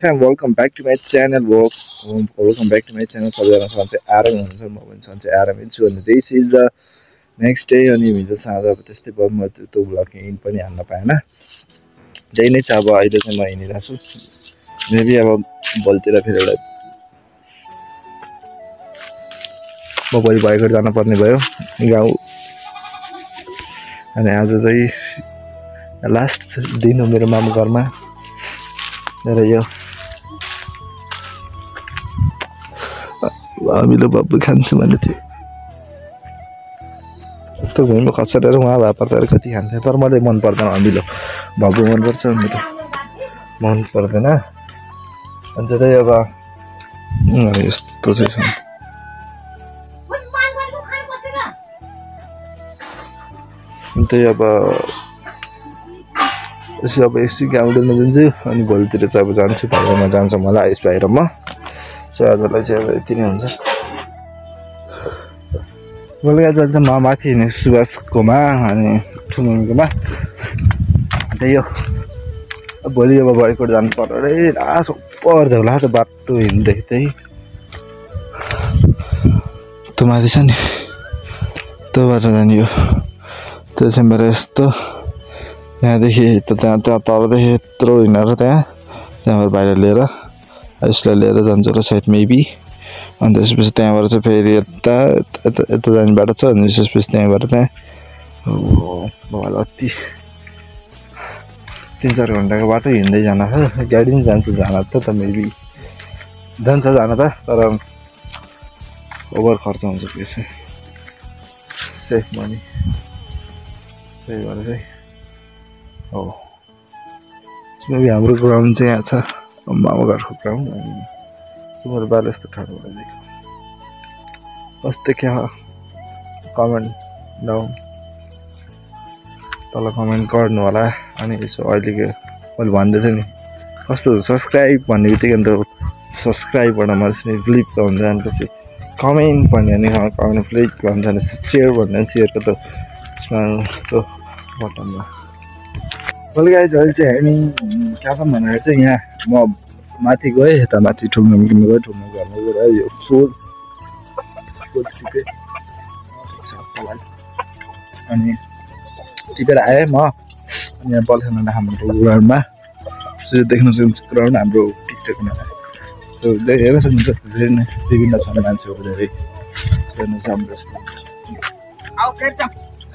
Welcome back to my channel. Welcome back to my channel. सबैजना सन्चै आराम हुनुहुन्छ म पनि सन्चै आरामै छु अनि this is the next day अनि हिजो साँझ अब त्यस्तै भयो म त्यो ब्लगिङ पनि हान्न पाएन त्यही नै छ अब अहिले चाहिँ म हिँडिरहेको छु मेबी अब भोलितिर फेरि एउटा म भोलि भएकोट जानुपर्ने भयो गाउँ अनि आज चाहिँ लास्ट दिन हो मेरो मामु घरमा र यो हामीले बब्बु खान्छु भन्ने थियो यस्तो भुइँमा खसेर उहाँ भए पर्दा कति खान्थ्यो तर मलाई मन पर्दैन अमिलो भब्बु मनपर्छ मेरो मन पर्दैन अनि चाहिँ अब यस्तो चाहिँ छ त्यही अब यसो अब एकछिन गाउँ डुल्न जान्छु अनि भोलितिर चाहिँ अब जान्छु बाहिरमा जान्छ मलाई आइस बाहिर म सो आजलाई चाहिँ अब यति नै हुन्छ बेलुका चाहिँ म माथि हिँडेँ सुभाषकोमा अनि ठुमकोमा त्यही हो भोलि अब भएकोट जानु पर्यो अरे पर्छ होला त बाटो हिँड्दै त्यही त्यो माथि छ नि त्यो बाटो जाने हो त्यो चाहिँ मेरो यस्तो यहाँदेखि त्यहाँ तलदेखि यत्रो हिँडेर त्यहाँबाट बाहिर लिएर यसलाई लिएर जान्छ होला सायद मेबी अनि त्यसपछि त्यहाँबाट चाहिँ फेरि यता जाने बाटो छ अनि त्यसपछि त्यहाँबाट त्यहाँ अति 3-4 घन्टाको बाटो हिँड्दै जान छ गाडी पनि जान्छ जान त मेबी जान्छ जान त तर ओभर खर्च हुन्छ त्यो चाहिँ सेफ मनी त्यही भएर चाहिँ हो मेबी हाम्रो ग्राउन्ड चाहिँ यहाँ छ मामा घरको ग्राउन्ड अनि तुम्हारे बाल यस्तो ठाडो भएर देखो कस्तो क्या कमेन्ट डाउन तल कमेन्ट गर्नु होला अनि यसो अहिलेको मैले भन्दै थिएँ नि कस्तो सब्सक्राइब भन्ने बित्तिकै अन्त सब्सक्राइबबाट मान्छे फ्लिप हुन्छ अनि पछि कमेन्ट भन्यो भने कमेन्ट फ्लिप भन्छ भने सेयर भन्यो भने सेयरको त त्यो बटनमा वेल गाइज अहिले चाहिँ हामी कहाँ छौँ भनेर चाहिँ यहाँ म माथि गएँ यता माथि ठुल्नु गएँ ठुल्नु घरमा गएर यो फोर अनि टिपेर आएँ म अनि यहाँ बलखेल्न हाम्रो ग्राउन्डमा सो देख्न सक्नुहुन्छ ग्राउन्ड हाम्रो टिकटकमा सो हेर्न सक्नुहुन्छ जस्तो धेरै नै विभिन्न छ मान्छेहरू धेरै हेर्नु छ हाम्रो जस्तो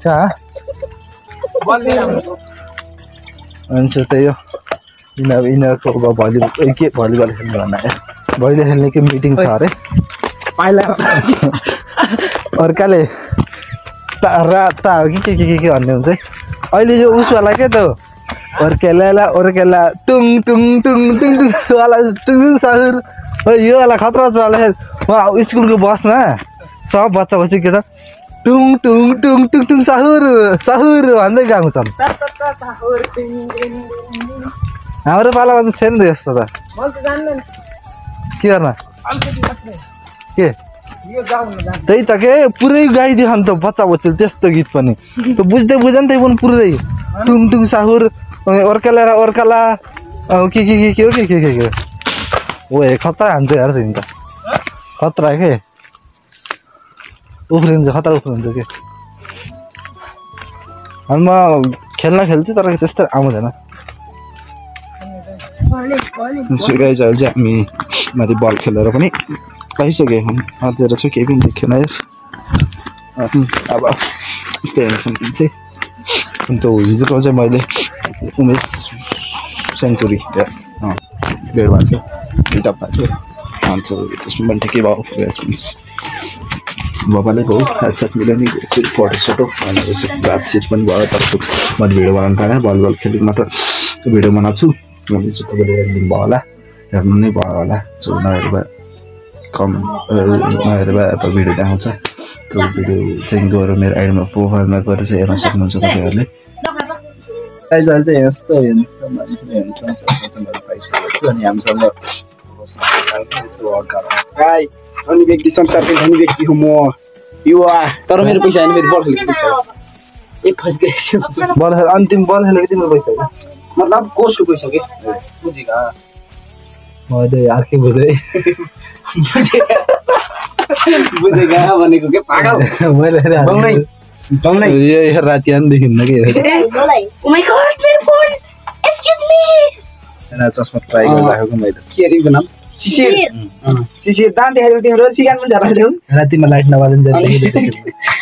कहाँ अनि त्यही हो यिनीहरूको अब भलिबल के भलिबल खेल्नु भन्न आयो भैलो खेल्ने के मिटिङ छ अरे पहिला अर्काले राता हो कि के भन्ने हुन्छ अहिले यो उसवाला के त अर्केला टुङ टुङ टुङ टुङ टुङ वाला टुङ सहुर यो वाला खतरा छ उहाँ स्कुलको बसमा सब बच्चा बच्ची केटा टुङ टुङ टुङ टुङ टुङ सहुर सहुर भन्दै गएको छन् हाम्रो पालामा त थिएन नि यस्तो त के गर्न के त्यही त के पुरै गाइदियो नि त बच्चा बच्चीले त्यस्तो गीत पनि त्यो बुझ्दै बुझ्दैन त्यही पनि पुरै टुङ टुङ साहुर अर्काला के हो के ओ खतरा हान्छ यार तिमी त खतरा के उफ्रिन्छ खतरा उफ्रिन्छ के अनि म खेल्छु तर त्यस्तो आउँदैन गाइज अहिले चाहिँ हामी माथि बल खेलेर पनि पाइसक्यो अँधेर चाहिँ केही पनि देखेन यार अब यस्तै हेर्न सकिन्छ अन्त हिजोको चाहिँ मैले उमेश सेन्चुरी बेड भएको थियो दुईवटा भएको थियो अन्त त्यसमा पनि ठिकै भयो रेस्पोन्स बाबाले भयो साथसाथ मिल्यो नि फोटो अनि यसो बातचित पनि भयो तर मैले भिडियो बनाउनु पाएन भलिबल खेलेको मात्र भिडियो बनाएको छु मैले चाहिँ तपाईँले हेरिदिनु भयो होला हेर्नु नै भयो होला सो नहेर भए नहेर भए अब भिडियो देखाउँछ त्यो भिडियो चाहिँ गएर मेरो आइडीमा प्रोफाइलमा गएर चाहिँ हेर्न सक्नुहुन्छ तपाईँहरूले अहिले चाहिँ यस्तो पाइसकेको छु अनि हामीसँग धनी व्यक्ति संसारको धनी व्यक्ति हो म युवा तर मेरो पैसा हैन मेरो बल खेलेको पैसा ए फस गएछु बल अन्तिम बल खेलेको तिम्रो पैसा मतलब कोर्सको पैसा के बुझिगा मैले अर्कै बुझेँ बुझेगा भनेको के पागल मैले बङ्नै यो राति देखिन न कि Oh my god, मेरो फोन. Excuse me. चस्मा ट्राई गरिराखेको मैले के अरे नाम शिशिर शिशिर दान देखाइदेऊ तिम्रो सिगान पनि झर्ला देऊ रातिमा लाइट नबालिन्छ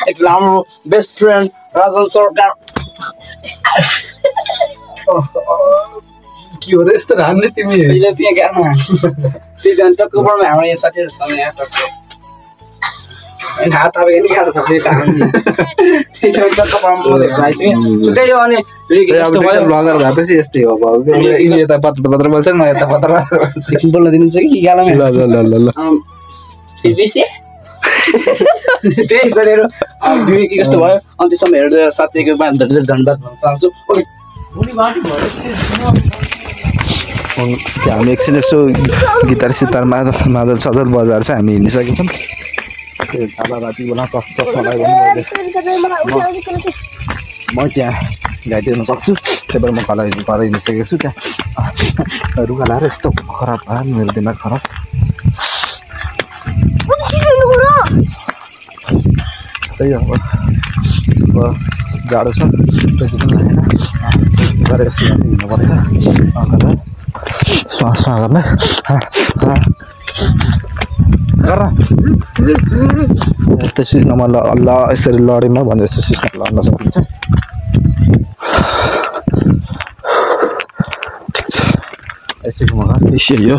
एकदम हाम्रो बेस्ट फ्रेन्ड राजन सरकार के हो र यस्तो रान्ने तिमी अहिले त्यहाँ गामा त्यही जान टक्करमा हाम्रो यहाँ साथीहरू छ यहाँ टक्क हात अब नि गाह्रो छ त्यही त हामी त्यही टक्करमा त्यही हो अनि यस्तो भयो ब्लगर भएपछि यस्तै हो अब यिनी यता पत्र पत्र बोल्छ म यता पत्र एकछिन बोल्न दिनुहुन्छ कि गालामा ल ल ल ल त्यही साथीहरू भिडियो के कस्तो भयो अनि त्यसम्म हेरेर साथीको धेरै धन्यवाद भन्न चाहन्छु हामी एकछिन यसो गिटार सितार मादल सदल बजार चाहिँ हामी हिँडिसकेको छौँ राति बेला कस्तो म त्यहाँ गाइदिन सक्छु त्यही भएर म घर हिँडिसकेको छु त्यहाँ रुगा लाएर यस्तो खराब भयो मेरो दिमाग खराब त्यही अब जाडो छ त्यति पनि लागेन गरेर यस्तो हिँड्नु परेछ श्वास गर्न यस्तै सिस्टममा ल यसरी लडेमा भने जस्तो सिस्टम लड्न सकिन्छ ठिक छ यस्तै हो